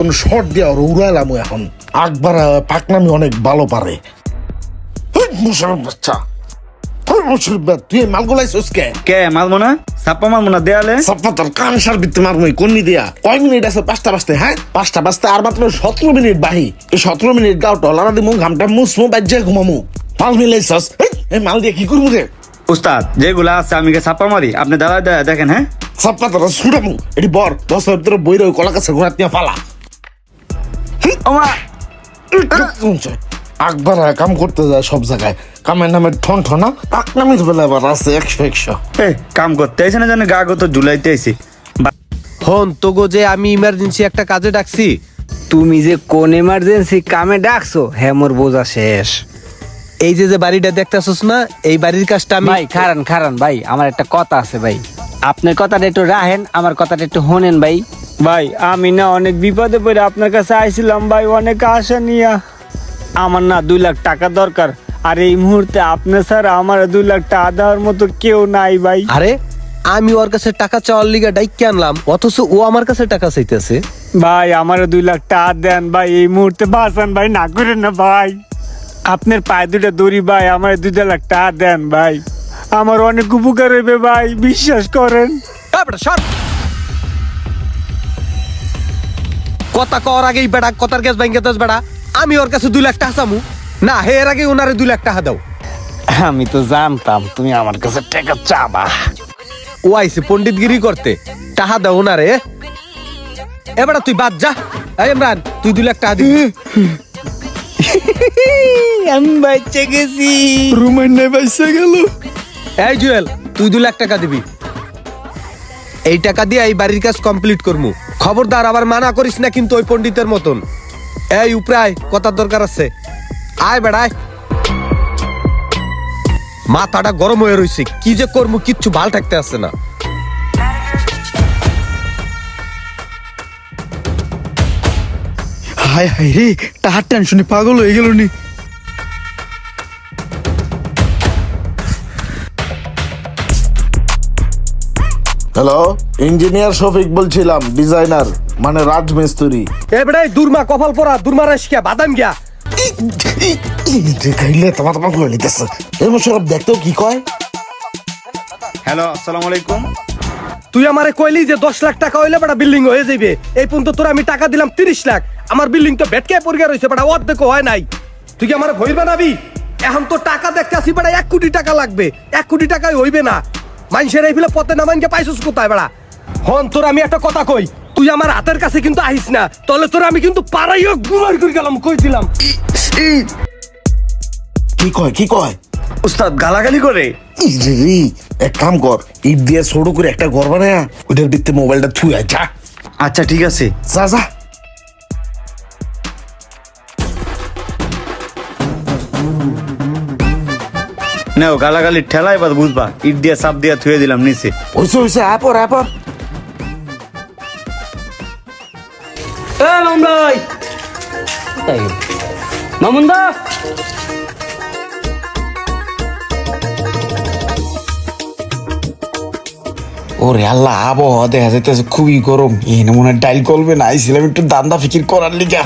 Short দিয়ে উড়াইলাম এখন। আকবার পাকনামি অনেক ভালো পারে। মুশারফ বাচ্চা, তুই মালগুলাই কে কে মারবো না? ছাপ্পা মারবো না দেয়ালে? সপ্তাহ তোর কান সার বিত্তে মারবো কন্নি দিয়া। কয় মিনিট আছে? 5টা বাজতে। হ্যাঁ 5টা বাজতে আর মাত্র 17 মিনিট বাহি। এই 17 মিনিট গাও টলারা দিমু, ঘামটা মুসমু, বাজ্যে ঘুমামু। মাল মিলাইছস? এই মাল দিয়ে কি করবো রে? উস্তাদ যেগুলা আছে আমি ছাপ্পা মারি, আপনি দাঁড়ায় দাঁড়ায় দেখেন। হ্যাঁ সপ্তাহ তোরা ছুটামু। এটি বর 10 তোর বই রয়ে কলা কাছে ঘোরাত নিয়ে ফালা। আকবার কাম করতে যায় সব জায়গায়, কামের নামে ঠন ঠনা, পাকনামির বেলা আবার আছে 100। কাম করতে আইসে না জানে গা গত ঝুলাইতে আইসি। হন তোগো যে আমি ইমার্জেন্সি একটা কাজে ডাকছি। তুমি যে কোন এমার্জেন্সি কামে ডাকছো হ্যাঁ মোর বোঝা শেষ। এই যে বাড়িটা দেখতেছস না, এই বাড়ির কাজটা আমি ভাই খারান ভাই, আমার একটা কথা আছে ভাই, আপনার কথাটা একটু রাখেন, আমার কথাটা একটু শোনেন ভাই। ভাই আমি না অনেক বিপদে পড়ে আপনার কাছে আইছিলাম ভাই, অনেক আশা নিয়া। আমার না 2 লাখ টাকা দরকার, আর এই মুহূর্তে আপনার স্যার আমার 2 লাখ টাকা দেওয়ার মতো কেউ নাই ভাই। আরে আমি ওর কাছে টাকা চাওয়ার লিগা ডাইকে আনলাম, অথচ ও আমার কাছে টাকা চাইতেছে। ভাই আমার 2 লাখ টাকা দেন ভাই, এই মুহূর্তে বাঁচান ভাই, না করেন না ভাই। আপনার পায়ে 2টা দড়ি ভাই, আমার 2 লাখ টাকা দেন ভাই, আমার অনেক উপকার হইবে ভাই, বিশ্বাস করেন। কথা কর আগেই বেড়া, কথার গ্যাস ভাঙ্গে দশ বেড়া। আমি ওর কাছে 2 লাখ টাকা চামু না, হে এর আগে ওনারে 2 লাখ টাকা দাও। আমি তো জানতাম তুমি আমার কাছে টাকা চাবা। ও আইছে পণ্ডিতগিরি করতে, টাকা দাও ওনারে। এবারে তুই বাদ যা। এই ইমরান তুই 2 লাখ টাকা দিবি। আমি বাচ্চা গেছি। রুমের নাই বাইসা গেল। এই জুয়েল তুই 2 লাখ টাকা দিবি। এই টাকা দিয়ে এই বাড়ির কাজ কমপ্লিট করমু। খবরদার আবার মানা করিস না কিন্তু ওই পণ্ডিতের মতন। এই উপরায় কথার দরকার আছে, আয় বেড়ায়। মাথাটা গরম হয়ে রইছে, কি যে করমু কিচ্ছু ভাল থাকতে আসছে না। হায় হায় রে, টাহার টেনশনে পাগল হয়ে গেল নি। হ্যালো, ইঞ্জিনিয়ার শফিক বলছিলাম, ডিজাইনার মানে রাজমিস্ত্রি। এ বেড়াই দুর্মা কপাল পরা, দুর্মা রাশিয়া বাদাম গিয়া। দেখাইলে তোমার তোমার করে নিতেছে। এই মুশারফ দেখতেও কি কয়। হ্যালো আসসালামু আলাইকুম। তুই আমারে কইলি যে 10 লাখ টাকা হইলে বেটা বিল্ডিং হয়ে যাবে। এই পর্যন্ত তোর আমি টাকা দিলাম 30 লাখ। আমার বিল্ডিং তো ভেটকে পড়ে রইছে বেটা, অর্ধেক হয় নাই। তুই কি আমারে ভই বানাবি? এখন তো টাকা দেখতে আসি বেটা, 1 কোটি টাকা লাগবে। 1 কোটি টাকায় হইবে না। মানুষের এই ফেলে পথে না মানকে পাইছস কোথায় বেটা? হন তোর আমি একটা কথা কই, তুই আমার হাতের কাছে কিন্তু আহিস না, তাহলে তোর আমি কিন্তু পাড়াইও গুমার করে গেলাম, কই দিলাম। কি কয়? উস্তাদ গালাগালি করে। এক কাম কর, ইট দিয়ে ছোট করে একটা ঘর বানায় ওটার ভিত্তি মোবাইলটা থুই যা। আচ্ছা ঠিক আছে। যা যা। নাও গালাগালি ঠেলা, এবার বুঝবা। ইট দিয়া চাপ দিয়া থুয়ে দিলাম নিচে। হইছে আপর। মামুন্দা ওরে আল্লাহ, আবহাওয়া দেখা যাইতেছে খুবই গরম। এই নমুনা ডাইল করবে না, আইছিলাম একটু দান্দা ফিকির করার লিগা।